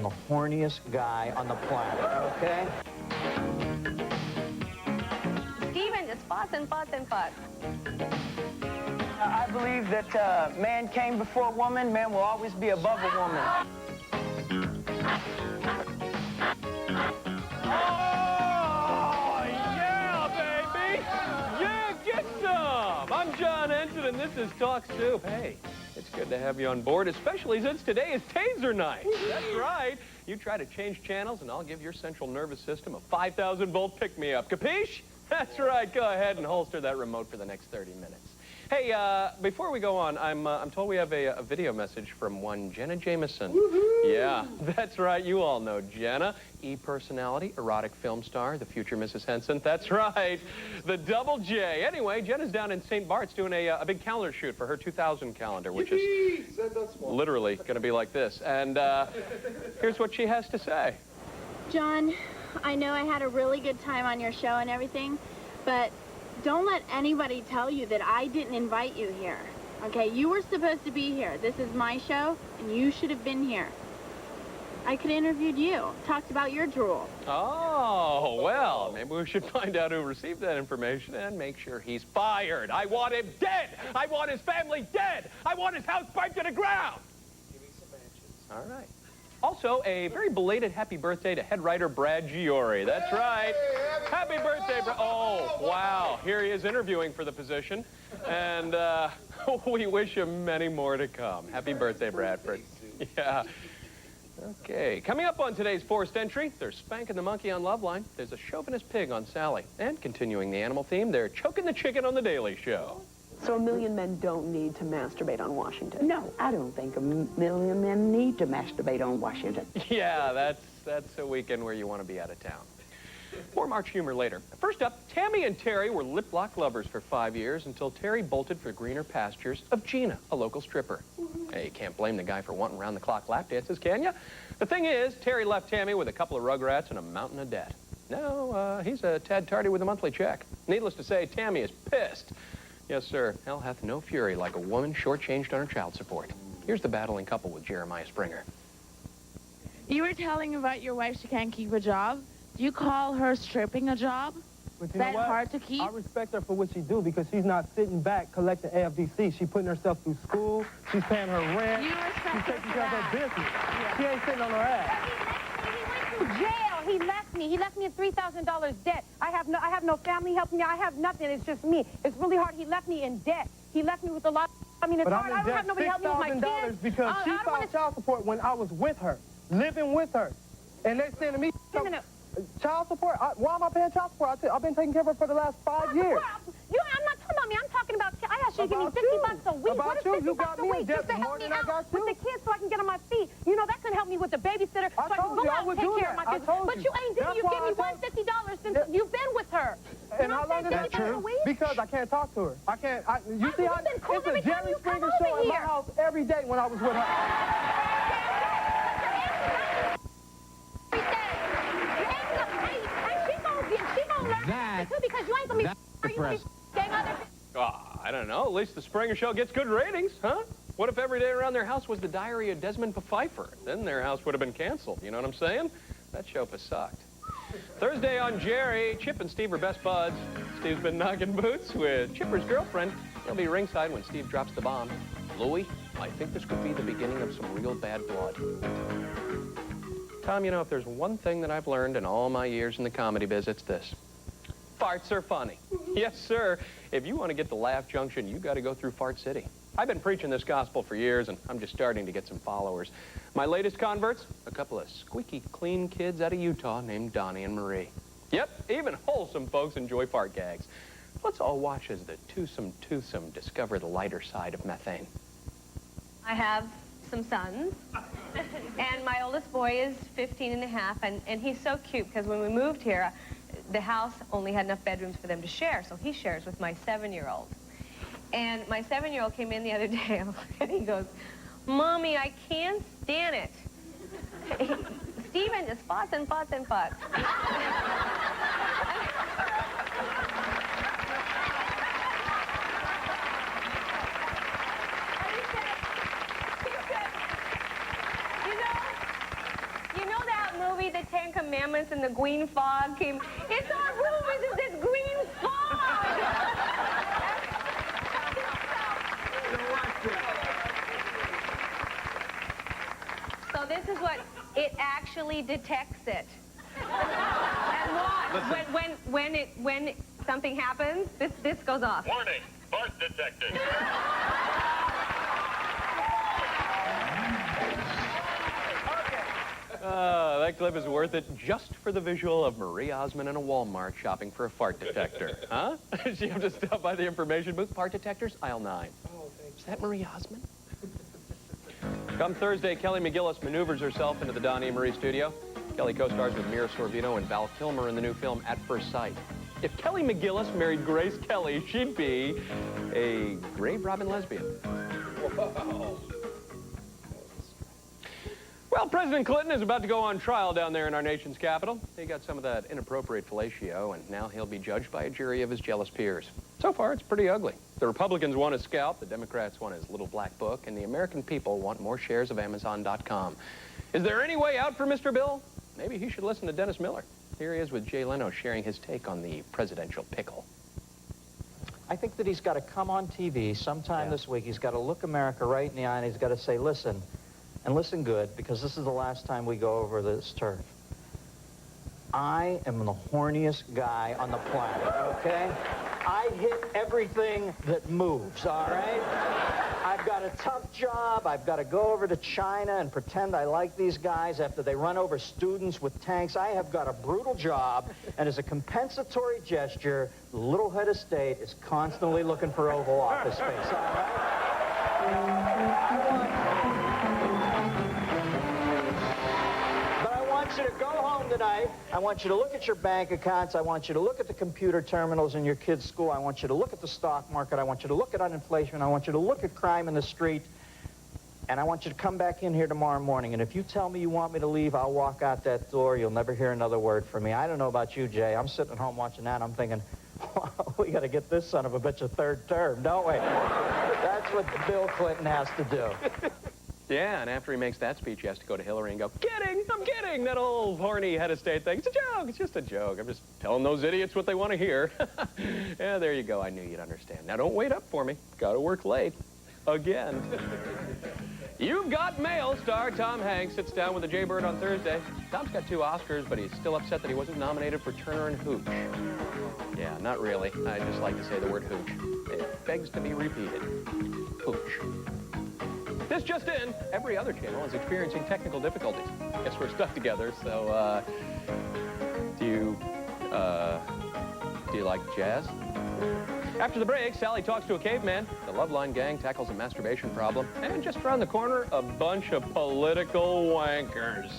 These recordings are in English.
the horniest guy on the planet, okay? Steven, just fuss and fuss and fuss. I believe that man came before woman, man will always be above a woman. Oh, yeah, baby! Yeah, get some! I'm John Ensign, and this is Talk Soup. Hey, it's good to have you on board, especially since today is Taser Night. That's right. You try to change channels, and I'll give your central nervous system a 5,000-volt pick-me-up. Capiche? That's right. Go ahead and holster that remote for the next 30 minutes. Hey, before we go on, I'm told we have a video message from one Jenna Jameson. Yeah, that's right. You all know Jenna. E-personality, erotic film star, the future Mrs. Henson. That's right. The double J. Anyway, Jenna's down in St. Bart's doing a big calendar shoot for her 2000 calendar, which is literally going to be like this. And here's what she has to say. John, I know I had a really good time on your show and everything, but don't let anybody tell you that I didn't invite you here. Okay, you were supposed to be here. This is my show, and you should have been here. I could have interviewed you, talked about your drool. Oh, well, maybe we should find out who received that information and make sure he's fired. I want him dead. I want his family dead. I want his house burnt to the ground. Give me some matches. All right. Also, a very belated happy birthday to head writer Brad Giori. That's right. Happy birthday, Brad. Oh, wow. Here he is interviewing for the position. And we wish him many more to come. Happy birthday, Bradford. Yeah. Okay. Coming up on today's forced entry, there's Spanking the Monkey on Loveline. There's a chauvinist pig on Sally. And continuing the animal theme, they're choking the chicken on The Daily Show. So a million men don't need to masturbate on Washington? No, I don't think a million men need to masturbate on Washington. Yeah, that's a weekend where you want to be out of town. More March humor later. First up, Tammy and Terry were lip-lock lovers for 5 years until Terry bolted for greener pastures of Gina, a local stripper. Hey, you can't blame the guy for wanting round-the-clock lap dances, can you? The thing is, Terry left Tammy with a couple of rugrats and a mountain of debt. Now, he's a tad tardy with a monthly check. Needless to say, Tammy is pissed. Yes, sir. Hell hath no fury like a woman shortchanged on her child support. Here's the battling couple with Jeremiah Springer. You were telling about your wife she can't keep a job. Do you call her stripping a job? But Is that hard to keep? I respect her for what she do because she's not sitting back collecting AFDC. She's putting herself through school. She's paying her rent. You respect She's her taking for care of that. her business. Yeah. She ain't sitting on her ass. He went to jail. He left me. He left me in $3,000 debt. I have no family helping me. I have nothing. It's just me. It's really hard. He left me in debt. He left me with a lot. I mean, it's But hard. I'm I in don't have debt nobody helping me with my kids. because she filed child support when I was with her, living with her. And they saying to me, child support? Why am I paying child support? I've been taking care of her for the last 5 years. I'm not talking about me. I'm talking about, I asked you to give me $50 a week. What is $50 a week? Just to help me out with the kids so I can get on my feet. You know, that could help me with the babysitter so I can go out and take care of my kids. But you ain't did. You give me $150 since you've been with her. And how long is that true? Because I can't talk to her. I can't. You see how it's a Jerry Springer show in my house every day when I was with her. I don't know. At least the Springer Show gets good ratings, huh? What if every day around their house was the diary of Desmond Pfeiffer? Then their house would have been canceled. You know what I'm saying? That show sucked. Thursday on Jerry, Chip and Steve are best buds. Steve's been knocking boots with Chipper's girlfriend. He'll be ringside when Steve drops the bomb. Louie, I think this could be the beginning of some real bad blood. Tom, you know, if there's one thing that I've learned in all my years in the comedy biz, it's this. Farts are funny. Yes, sir. If you want to get to Laugh Junction, you got to go through Fart City. I've been preaching this gospel for years, and I'm just starting to get some followers. My latest converts, a couple of squeaky clean kids out of Utah named Donnie and Marie. Yep, even wholesome folks enjoy fart gags. Let's all watch as the twosome discover the lighter side of methane. I have some sons, and my oldest boy is 15 and a half, and he's so cute because when we moved here, the house only had enough bedrooms for them to share, so he shares with my 7-year-old. And my 7-year-old came in the other day, and he goes, Mommy, I can't stand it. Steven just fuss and fuss and fuss. You Ten Commandments and the green fog came. It's our room is in this green fog. So this is what it actually detects it. And watch when something happens, this goes off. Warning, fart detected. That clip is worth it just for the visual of Marie Osmond in a Walmart shopping for a fart detector. Huh? She have to stop by the information booth. Fart detectors, aisle 9. Oh, thanks. Is that Marie Osmond? Come Thursday, Kelly McGillis maneuvers herself into the Don E. Marie studio. Kelly co-stars with Mira Sorvino and Val Kilmer in the new film At First Sight. If Kelly McGillis married Grace Kelly, she'd be a grave robbing lesbian. Wow. Well, President Clinton is about to go on trial down there in our nation's capital. He got some of that inappropriate fellatio, and now he'll be judged by a jury of his jealous peers. So far, it's pretty ugly. The Republicans want his scalp, the Democrats want his little black book, and the American people want more shares of Amazon.com. Is there any way out for Mr. Bill? Maybe he should listen to Dennis Miller. Here he is with Jay Leno sharing his take on the presidential pickle. I think that he's got to come on TV sometime this week. He's got to look America right in the eye, and he's got to say, listen, and listen good, because this is the last time we go over this turf. I am the horniest guy on the planet, okay? I hit everything that moves, all right? I've got a tough job. I've got to go over to China and pretend I like these guys after they run over students with tanks. I have got a brutal job, and as a compensatory gesture, the little head of state is constantly looking for Oval Office space, all right? I want you to go home tonight. I want you to look at your bank accounts. I want you to look at the computer terminals in your kids' school. I want you to look at the stock market. I want you to look at inflation. I want you to look at crime in the street. And I want you to come back in here tomorrow morning. And if you tell me you want me to leave, I'll walk out that door. You'll never hear another word from me. I don't know about you, Jay. I'm sitting at home watching that, and I'm thinking, we got to get this son of a bitch a third term, don't we? That's what Bill Clinton has to do. Yeah, and after he makes that speech, he has to go to Hillary and go, kidding, I'm kidding, that old horny head of state thing. It's a joke, it's just a joke. I'm just telling those idiots what they want to hear. Yeah, there you go, I knew you'd understand. Now don't wait up for me, gotta work late. Again. You've Got Mail star Tom Hanks sits down with the Jaybird on Thursday. Tom's got 2 Oscars, but he's still upset that he wasn't nominated for Turner and Hooch. Yeah, not really. I just like to say the word hooch. It begs to be repeated. Hooch. This just in, every other channel is experiencing technical difficulties. Guess we're stuck together, so, do you like jazz? After the break, Sally talks to a caveman. The Loveline gang tackles a masturbation problem. And just around the corner, a bunch of political wankers.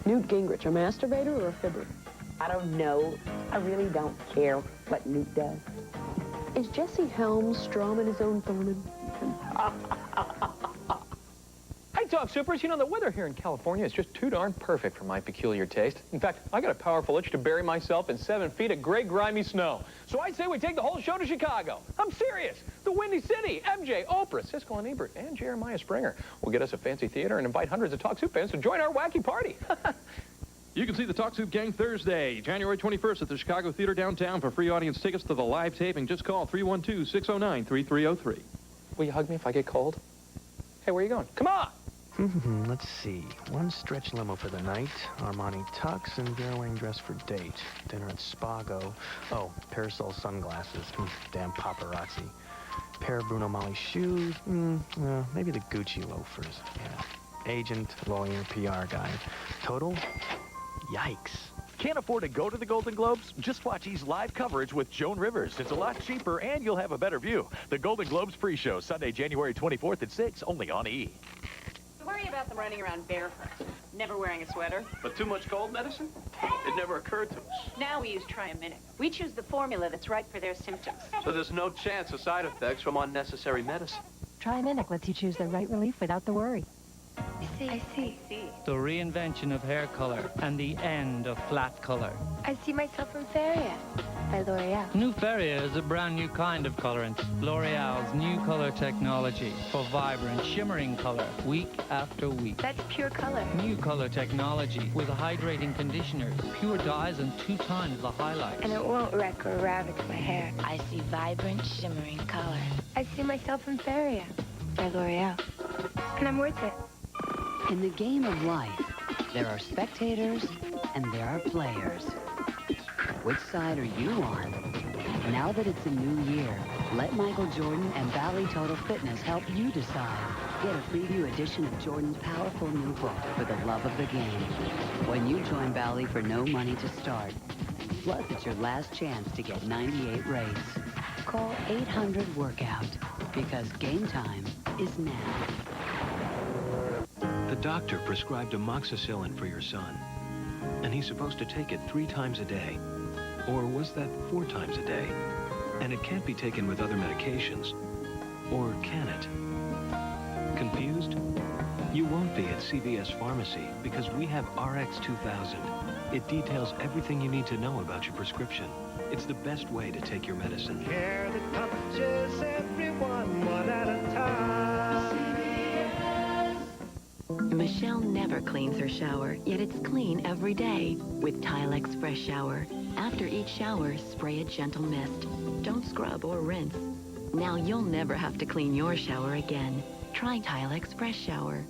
Newt Gingrich, a masturbator or a fibber? I don't know. I really don't care what Newt does. Is Jesse Helms strawman his own Thurman? Hey, Talk Supers, you know, the weather here in California is just too darn perfect for my peculiar taste. In fact, I got a powerful itch to bury myself in 7 feet of gray, grimy snow. So I'd say we take the whole show to Chicago. I'm serious. The Windy City, MJ, Oprah, Siskel and Ebert, and Jeremiah Springer will get us a fancy theater and invite hundreds of Talk Soup fans to join our wacky party. You can see the Talk Soup Gang Thursday, January 21st at the Chicago Theater downtown. For free audience tickets to the live taping, just call 312-609-3303. Will you hug me if I get cold? Hey, where are you going? Come on! Let's see. 1 stretch limo for the night, Armani tux, and girl-wearing dress for date. Dinner at Spago. Oh, parasol sunglasses. Damn paparazzi. Pair of Bruno Mali shoes. Maybe the Gucci loafers. Yeah. Agent, lawyer, PR guy. Total? Yikes. Can't afford to go to the Golden Globes? Just watch E's live coverage with Joan Rivers. It's a lot cheaper, and you'll have a better view. The Golden Globes pre-show, Sunday, January 24th at 6, only on E! Worry about them running around barefoot, never wearing a sweater. But too much cold medicine? It never occurred to us. Now we use Triaminic. We choose the formula that's right for their symptoms. So there's no chance of side effects from unnecessary medicine. Triaminic lets you choose the right relief without the worry. I see. the reinvention of hair color and the end of flat color. I see myself in Feria by L'Oreal. New Feria is a brand new kind of colorant. L'Oreal's new color technology for vibrant, shimmering color week after week. That's pure color. New color technology with hydrating conditioners, pure dyes, and 2 times the highlights. And it won't wreck or ravage my hair. I see vibrant, shimmering color. I see myself in Feria by L'Oreal. And I'm worth it. In the game of life, there are spectators and there are players. Which side are you on? Now that it's a new year, let Michael Jordan and Bally Total Fitness help you decide. Get a preview edition of Jordan's powerful new book, For the Love of the Game, when you join Bally for no money to start. Plus, it's your last chance to get 98 rates. Call 800-WORKOUT, because game time is now. The doctor prescribed amoxicillin for your son, and he's supposed to take it 3 times a day. Or was that 4 times a day? And it can't be taken with other medications. Or can it? Confused? You won't be at CVS Pharmacy because we have RX-2000. It details everything you need to know about your prescription. It's the best way to take your medicine. Care that touches everyone one at a time. Michelle never cleans her shower, yet it's clean every day with Tilex Fresh Shower. After each shower, spray a gentle mist. Don't scrub or rinse. Now you'll never have to clean your shower again. Try Tilex Fresh Shower.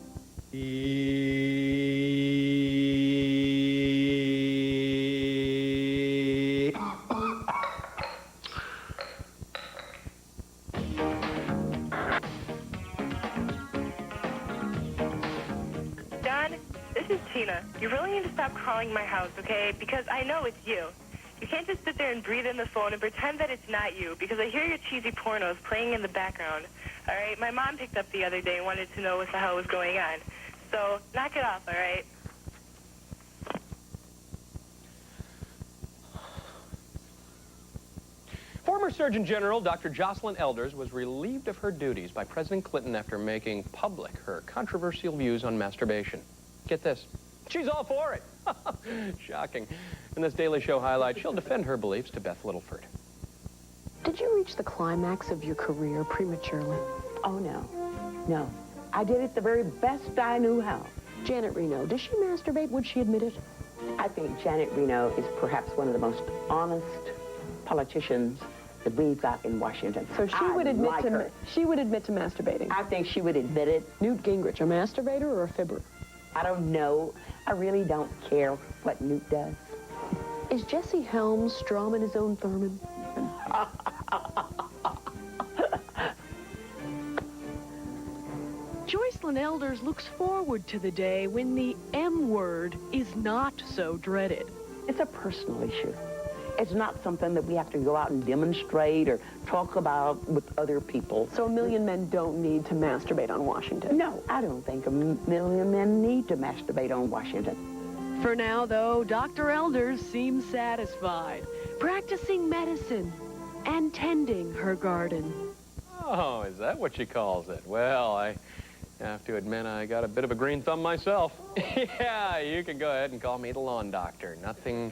Dad, this is Tina. You really need to stop calling my house, okay? Because I know it's you. You can't just sit there and breathe in the phone and pretend that it's not you, because I hear your cheesy pornos playing in the background. All right? My mom picked up the other day and wanted to know what the hell was going on. So, knock it off, all right? Former Surgeon General Dr. Jocelyn Elders was relieved of her duties by President Clinton after making public her controversial views on masturbation. Get this. She's all for it. Shocking. In this Daily Show highlight, she'll defend her beliefs to Beth Littleford. Did you reach the climax of your career prematurely? Oh, no. No. I did it the very best I knew how. Janet Reno, does she masturbate? Would she admit it? I think Janet Reno is perhaps one of the most honest politicians that we've got in Washington. So she would admit to masturbating. I think she would admit it. Newt Gingrich, a masturbator or a fibber? I don't know. I really don't care what Newt does. Is Jesse Helms strumming his own Thurman? Joycelyn Elders looks forward to the day when the M word is not so dreaded. It's a personal issue. It's not something that we have to go out and demonstrate or talk about with other people. So 1 million men don't need to masturbate on Washington? No, I don't think 1 million men need to masturbate on Washington. For now, though, Dr. Elders seems satisfied, practicing medicine and tending her garden. Oh, is that what she calls it? Well, I have to admit I got a bit of a green thumb myself. Yeah, you can go ahead and call me the lawn doctor. Nothing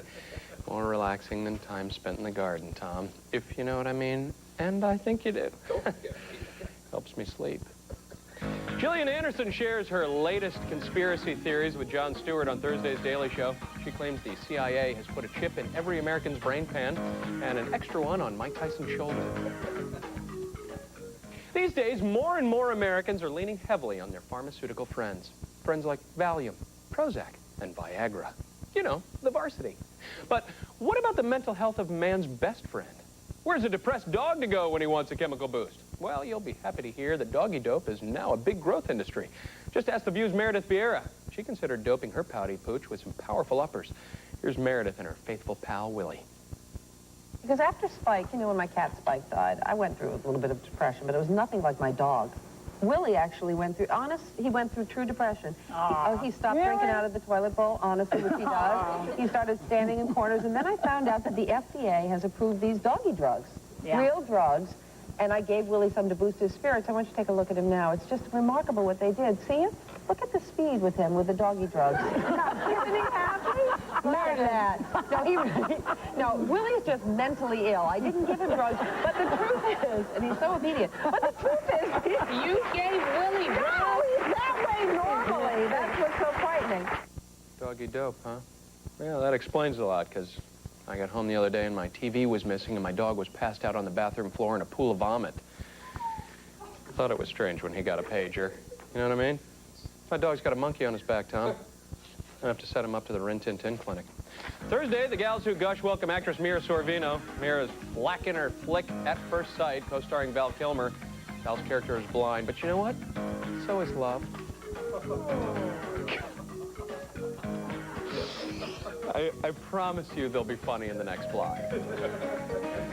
more relaxing than time spent in the garden, Tom, if you know what I mean. And I think you do. Helps me sleep. Gillian Anderson shares her latest conspiracy theories with Jon Stewart on Thursday's Daily Show. She claims the CIA has put a chip in every American's brain pan and an extra one on Mike Tyson's shoulder. These days, more and more Americans are leaning heavily on their pharmaceutical friends. Friends like Valium, Prozac, and Viagra. You know, the varsity. But what about the mental health of man's best friend? Where's a depressed dog to go when he wants a chemical boost? Well, you'll be happy to hear that doggy dope is now a big growth industry. Just ask The View's Meredith Vieira. She considered doping her pouty pooch with some powerful uppers. Here's Meredith and her faithful pal, Willie. Because after Spike, you know, when my cat Spike died, I went through a little bit of depression, but it was nothing like my dog. Willie actually went through, he went through true depression. He stopped drinking out of the toilet bowl, honestly, which he does. He started standing in corners, and then I found out that the FDA has approved these doggy drugs, real drugs, and I gave Willie some to boost his spirits. I want you to take a look at him now. It's just remarkable what they did. See it? Look at the speed with him, with the doggy drugs. Isn't he happy? Look at that. No, Willie's just mentally ill. I didn't give him drugs, but the truth is, and he's so obedient, but the truth is, You gave Willie drugs? no, he's that way normally. That's what's so frightening. Doggy dope, huh? Yeah, that explains a lot, because I got home the other day and my TV was missing and my dog was passed out on the bathroom floor in a pool of vomit. I thought it was strange when he got a pager. You know what I mean? My dog's got a monkey on his back, Tom. I have to set him up to the Rin Tin Tin Clinic. Thursday, the Gals Who Gush welcome actress Mira Sorvino. Mira's black in her flick At First Sight, co-starring Val Kilmer. Val's character is blind, but you know what? So is love. I promise you they'll be funny in the next block.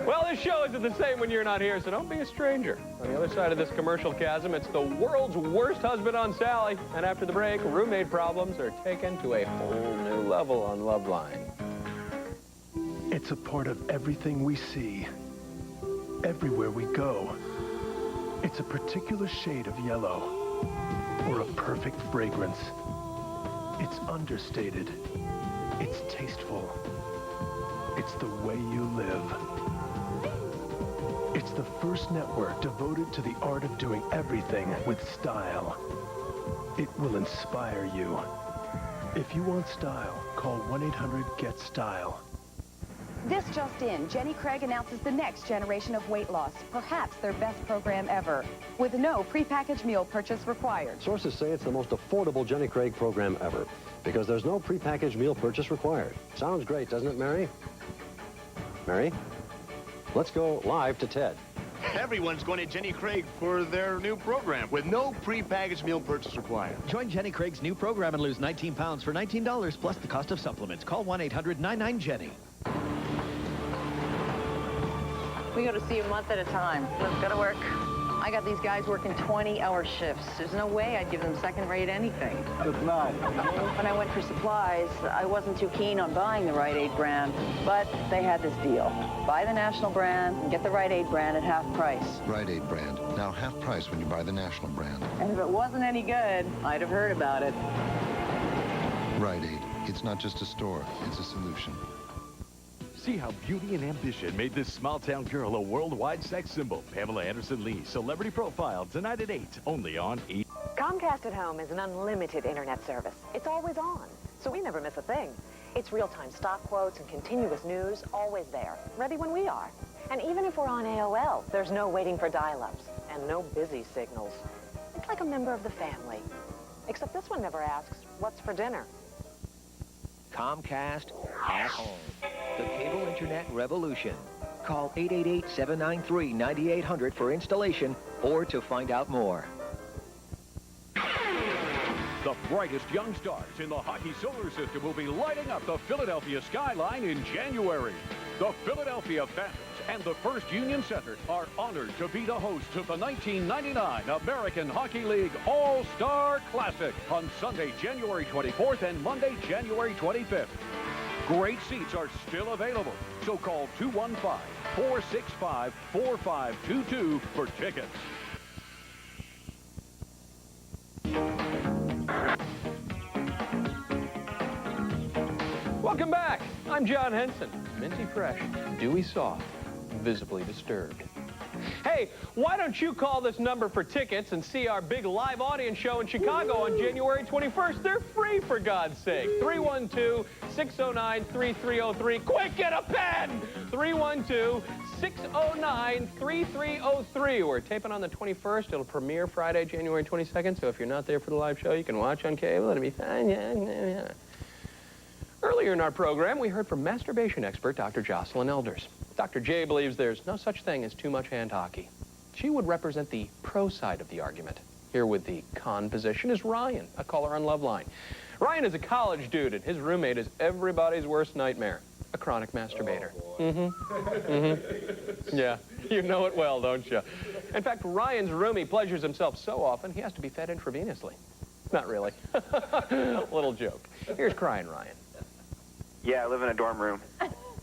Well, this show isn't the same when you're not here, so don't be a stranger. On the other side of this commercial chasm, it's the world's worst husband on Sally. And after the break, roommate problems are taken to a whole new level on Loveline. It's a part of everything we see, everywhere we go. It's a particular shade of yellow, or a perfect fragrance. It's understated. It's tasteful. It's the way you live. It's the first network devoted to the art of doing everything with style. It will inspire you. If you want style, call 1-800-GET-STYLE. This just in, Jenny Craig announces the next generation of weight loss, perhaps their best program ever, with no prepackaged meal purchase required. Sources say it's the most affordable Jenny Craig program ever, because there's no prepackaged meal purchase required. Sounds great, doesn't it, Mary? Mary? Let's go live to Ted. Everyone's going to Jenny Craig for their new program with no prepackaged meal purchase required. Join Jenny Craig's new program and lose 19 pounds for $19 plus the cost of supplements. Call 1-800-99-JENNY. We go to see a month at a time. Let's go to work. I got these guys working 20-hour shifts. There's no way I'd give them second-rate anything. It's not. When I went for supplies, I wasn't too keen on buying the Rite Aid brand, but they had this deal. Buy the national brand and get the Rite Aid brand at half price. Rite Aid brand, now half price when you buy the national brand. And if it wasn't any good, I'd have heard about it. Rite Aid, it's not just a store, it's a solution. See how beauty and ambition made this small-town girl a worldwide sex symbol. Pamela Anderson Lee, Celebrity Profile, tonight at 8, only on E! Comcast at Home is an unlimited internet service. It's always on, so we never miss a thing. It's real-time stock quotes and continuous news, always there, ready when we are. And even if we're on AOL, there's no waiting for dial-ups and no busy signals. It's like a member of the family. Except this one never asks, what's for dinner? Comcast at Home. The cable internet revolution. Call 888-793-9800 for installation or to find out more. The brightest young stars in the hockey solar system will be lighting up the Philadelphia skyline in January. The Philadelphia Phantoms and the First Union Center are honored to be the hosts of the 1999 American Hockey League All-Star Classic on Sunday, January 24th and Monday, January 25th. Great seats are still available, so call 215-465-4522 for tickets. Welcome back. I'm John Henson. Minty fresh, dewy soft, visibly disturbed. Hey, why don't you call this number for tickets and see our big live audience show in Chicago on January 21st? They're free, for God's sake. 312-609-3303. Quick, get a pen! 312-609-3303. We're taping on the 21st. It'll premiere Friday, January 22nd. So if you're not there for the live show, you can watch on cable. It'll be fine. Yeah. Earlier in our program, we heard from masturbation expert Dr. Jocelyn Elders. Dr. J believes there's no such thing as too much hand hockey. She would represent the pro side of the argument. Here with the con position is Ryan, a caller on Loveline. Ryan is a college dude, and his roommate is everybody's worst nightmare, a chronic masturbator. Yeah, you know it well, don't you? In fact, Ryan's roomie pleasures himself so often, he has to be fed intravenously. Not really. Little joke. Here's crying Ryan. Yeah, I live in a dorm room.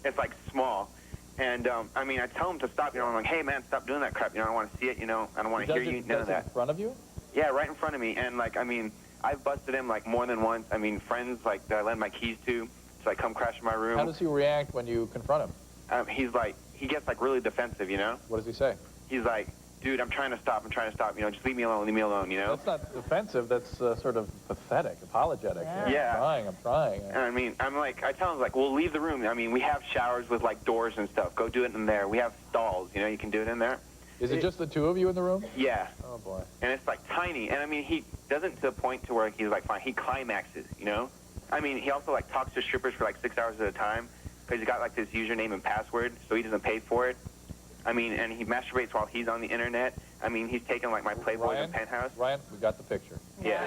It's like small. And, I mean, I tell him to stop, I'm like, hey, man, stop doing that crap, I don't want to see it, I don't want to hear you, none of that. In front of you? Yeah, right in front of me. And, like, I mean, I've busted him like more than once. I mean, friends like that I lend my keys to, so I come crash in my room. How does he react when you confront him? He's like, he gets like really defensive, you know? What does he say? He's like, dude, I'm trying to stop, you know, just leave me alone, you know? That's not defensive, that's sort of pathetic, apologetic. Yeah. I'm trying. And I mean, I tell him, like, we'll leave the room. I mean, we have showers with, like, doors and stuff. Go do it in there. We have stalls, you know, you can do it in there. Is it just the two of you in the room? Yeah. Oh, boy. And it's, like, tiny. And, I mean, he doesn't to the point to where he's, like, fine. He climaxes, you know? I mean, he also, like, talks to strippers for, like, 6 hours at a time because he's got, like, this username and password, so he doesn't pay for it. I mean, and he masturbates while he's on the internet. I mean, he's taken, like, my Playboy and Penthouse. Ryan, we got the picture. Yeah.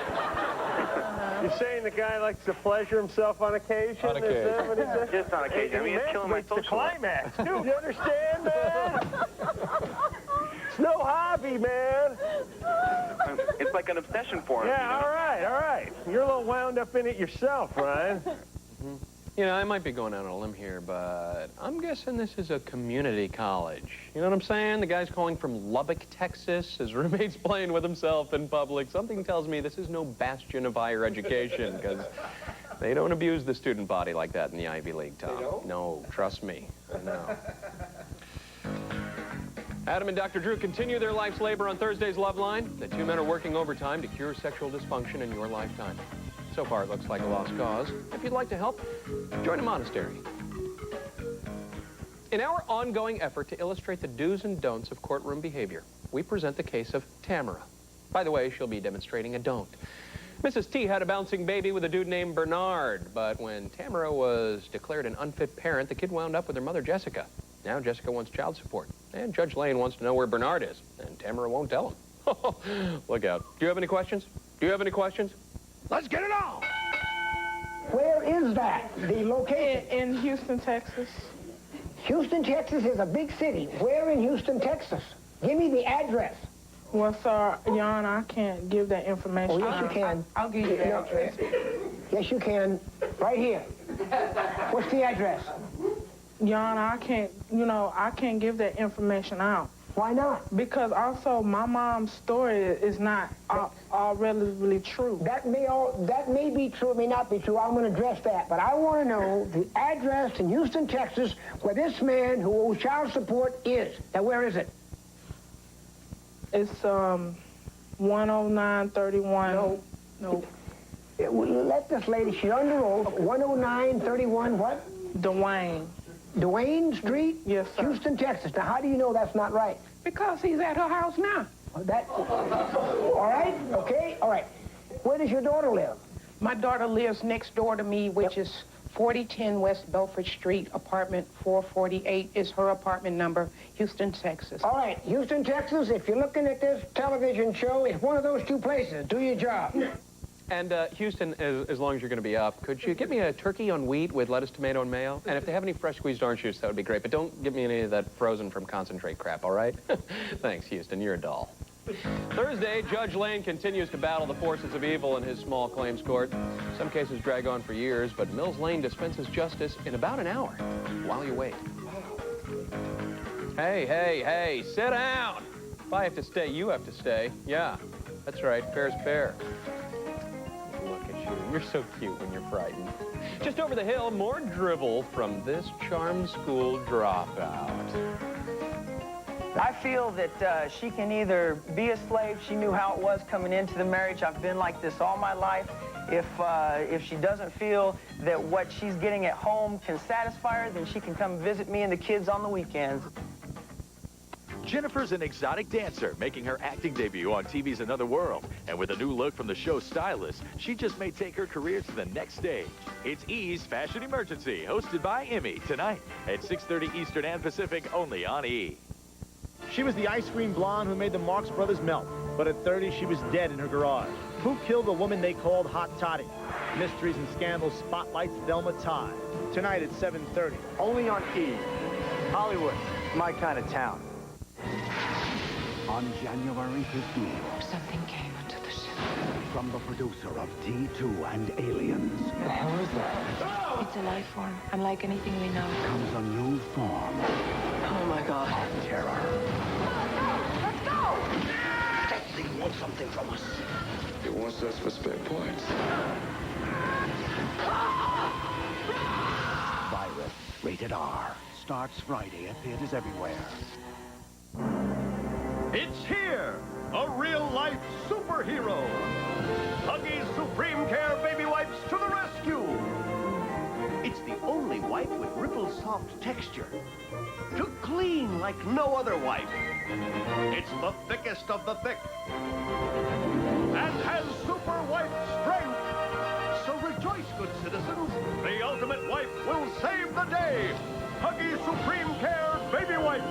You're saying the guy likes to pleasure himself on occasion? On occasion. Is that what he said? Just on occasion. I mean, it's killing my It's the social life. climax. Dude, you understand, man? It's no hobby, man. It's like an obsession for him. Yeah, you know? all right. You're a little wound up in it yourself, Ryan. You know, I might be going out on a limb here, but I'm guessing this is a community college. You know what I'm saying? The guy's calling from Lubbock, Texas. His roommate's playing with himself in public. Something tells me this is no bastion of higher education, because they don't abuse the student body like that in the Ivy League, Tom. They don't? No, trust me. I know. Adam and Dr. Drew continue their life's labor on Thursday's Love Line. The two men are working overtime to cure sexual dysfunction in your lifetime. So far, it looks like a lost cause. If you'd like to help, join a monastery. In our ongoing effort to illustrate the do's and don'ts of courtroom behavior, we present the case of Tamara. By the way, she'll be demonstrating a don't. Mrs. T had a bouncing baby with a dude named Bernard, but when Tamara was declared an unfit parent, the kid wound up with her mother, Jessica. Now Jessica wants child support, and Judge Lane wants to know where Bernard is, and Tamara won't tell him. Look out. Do you have any questions? Do you have any questions? Let's get it on. Where is that? The location? In Houston, Texas. Houston, Texas is a big city. Where in Houston, Texas? Give me the address. Well, sir, Jan, I can't give that information. Oh, yes, you can. I'll give you the address. Yes, you can. Right here. What's the address? Jan, I can't, I can't give that information out. Why not? Because also my mom's story is not all relatively true. That may be true, it may not be true. I'm going to address that. But I want to know the address in Houston, Texas, where this man who owes child support is. Now, where is it? It's 10931. No. Let this lady, she's under oath. 10931 what? Dwayne Street? Yes, sir. Houston, Texas. Now, how do you know that's not right? Because he's at her house now. All right, okay, all right. Where does your daughter live? My daughter lives next door to me, which is 4010 West Belford Street, apartment 448 is her apartment number, Houston, Texas. All right, Houston, Texas, if you're looking at this television show, it's one of those two places. Do your job. And Houston, as long as you're going to be up, could you get me a turkey on wheat with lettuce, tomato, and mayo? And if they have any fresh squeezed orange juice, that would be great. But don't give me any of that frozen from concentrate crap, all right? Thanks, Houston. You're a doll. Thursday, Judge Lane continues to battle the forces of evil in his small claims court. Some cases drag on for years, but Mills Lane dispenses justice in about an hour while you wait. Hey, sit down. If I have to stay, you have to stay. Yeah, that's right, fair's fair. Look at you. You're so cute when you're frightened. Just over the hill, more drivel from this charm school dropout. I feel that she can either be a slave. She knew how it was coming into the marriage. I've been like this all my life. If she doesn't feel that what she's getting at home can satisfy her, then she can come visit me and the kids on the weekends. Jennifer's an exotic dancer, making her acting debut on TV's Another World. And with a new look from the show's stylist, she just may take her career to the next stage. It's E's Fashion Emergency, hosted by Emmy, tonight at 6:30 Eastern and Pacific, only on E! She was the ice cream blonde who made the Marx Brothers melt. But at 30, she was dead in her garage. Who killed the woman they called Hot Toddy? Mysteries and Scandals spotlights Thelma Todd. Tonight at 7:30. Only on E! Hollywood, my kind of town. On January 15th, something came into the ship. From the producer of T2 and Aliens. The hell is that? It's a life form, unlike anything we know. Comes a new form. Oh my God. Of terror. Let's go! The wants something from us. He wants us for spare parts. Virus, rated R. Starts Friday at theaters everywhere. It's here! A real-life superhero! Huggies Supreme Care Baby Wipes to the rescue! It's the only wipe with ripple soft texture. To clean like no other wipe. It's the thickest of the thick. And has super wipe strength. So rejoice, good citizens. The ultimate wipe will save the day. Huggies Supreme Care Baby Wipes.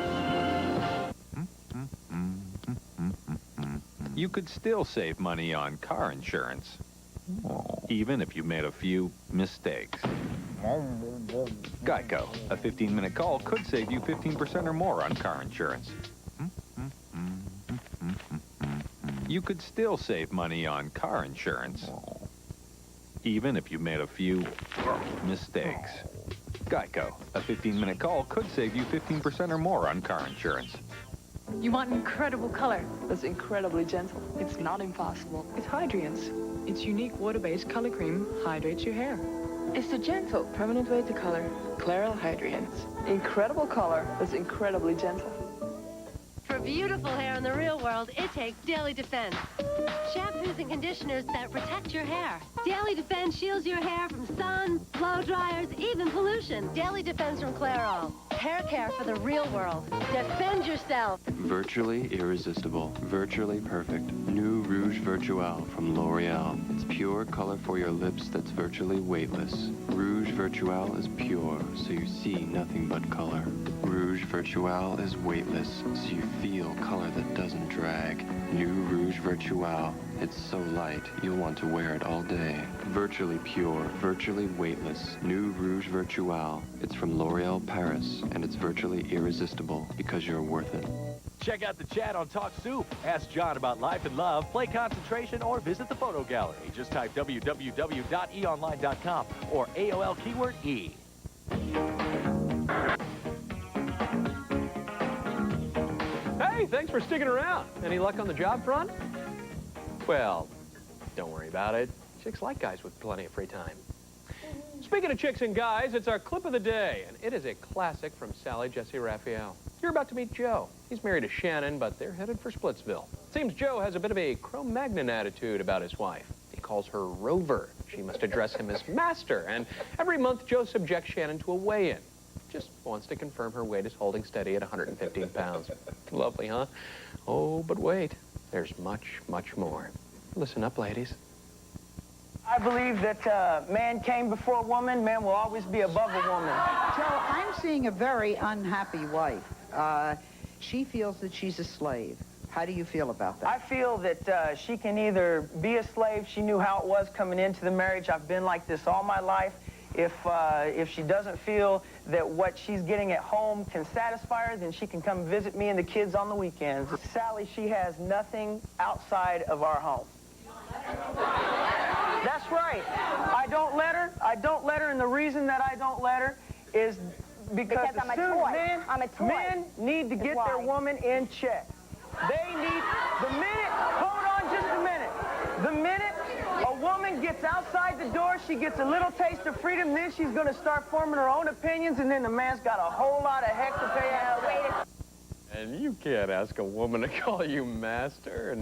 You could still save money on car insurance, even if you made a few mistakes. Geico, a 15-minute call could save you 15% or more on car insurance. You could still save money on car insurance, even if you made a few mistakes. Geico, a 15-minute call could save you 15% or more on car insurance. You want an incredible color that's incredibly gentle. It's not impossible. It's Hydrience. Its unique water-based color cream hydrates your hair. It's the gentle, permanent way to color. Clairol Hydrience. Incredible color that's incredibly gentle. For beautiful hair in the real world, it takes Daily Defense. Shampoos and conditioners that protect your hair. Daily Defense shields your hair from sun, blow dryers, even pollution. Daily Defense from Clairol. Hair care for the real world. Defend yourself. Virtually irresistible, virtually perfect. New Rouge Virtual from L'Oreal. It's pure color for your lips that's virtually weightless. Rouge Virtual is pure, so you see nothing but color. Rouge Virtual is weightless, so you feel color that doesn't drag. New Rouge Virtual. It's so light, you'll want to wear it all day. Virtually pure, virtually weightless. New Rouge Virtual. It's from L'Oreal Paris, and it's virtually irresistible because you're worth it. Check out the chat on TalkSoup. Ask John about life and love, play concentration, or visit the photo gallery. Just type www.eonline.com or AOL keyword E. Hey, thanks for sticking around. Any luck on the job front? Well, don't worry about it. Chicks like guys with plenty of free time. Speaking of chicks and guys, it's our clip of the day, and it is a classic from Sally Jesse Raphael. You're about to meet Joe. He's married to Shannon, but they're headed for Splitsville. Seems Joe has a bit of a Cro-Magnon attitude about his wife. He calls her Rover. She must address him as Master, and every month Joe subjects Shannon to a weigh-in. Just wants to confirm her weight is holding steady at 115 pounds. Lovely, huh? Oh, but wait. There's much, much more. Listen up, ladies. I believe that man came before woman, man will always be above a woman. Joe, I'm seeing a very unhappy wife. She feels that she's a slave. How do you feel about that? I feel that she can either be a slave. She knew how it was coming into the marriage. I've been like this all my life. If she doesn't feel that what she's getting at home can satisfy her, then she can come visit me and the kids on the weekends. Sally, she has nothing outside of our home. That's right. I don't let her, and the reason that I don't let her is because I'm a toy. I'm a toy. Men need to get their woman in check. They need, hold on just a minute. The minute a woman gets outside the door, she gets a little taste of freedom, then she's going to start forming her own opinions, and then the man's got a whole lot of heck to pay out. And you can't ask a woman to call you Master,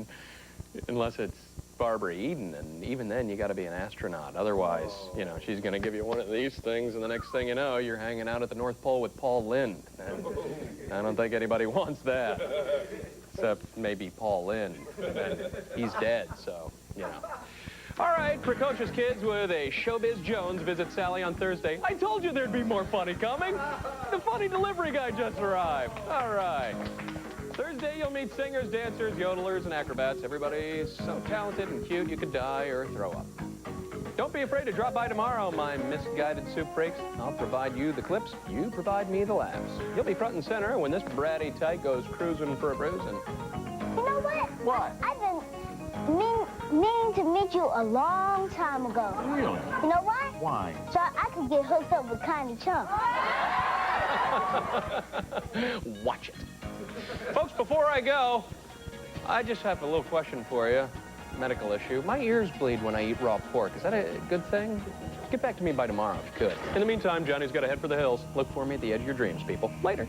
unless it's Barbara Eden, and even then you got to be an astronaut. Otherwise, you know, she's going to give you one of these things, and the next thing you know, you're hanging out at the North Pole with Paul Lynde. And I don't think anybody wants that, except maybe Paul Lynde. And he's dead, so, you know. All right, precocious kids with a Showbiz Jones visit Sally on Thursday. I told you there'd be more funny coming. The funny delivery guy just arrived. All right. Thursday, you'll meet singers, dancers, yodelers, and acrobats. Everybody's so talented and cute you could die or throw up. Don't be afraid to drop by tomorrow, my misguided soup freaks. I'll provide you the clips, you provide me the laughs. You'll be front and center when this bratty tyke goes cruising for a bruise, and... You know what? What? I've been meaning to meet you a long time ago. Really? You know why? Why? So I could get hooked up with Connie Chunk. Watch it. Folks, before I go, I just have a little question for you. Medical issue. My ears bleed when I eat raw pork. Is that a good thing? Get back to me by tomorrow if you could. In the meantime, Johnny's got to head for the hills. Look for me at the edge of your dreams, people. Later.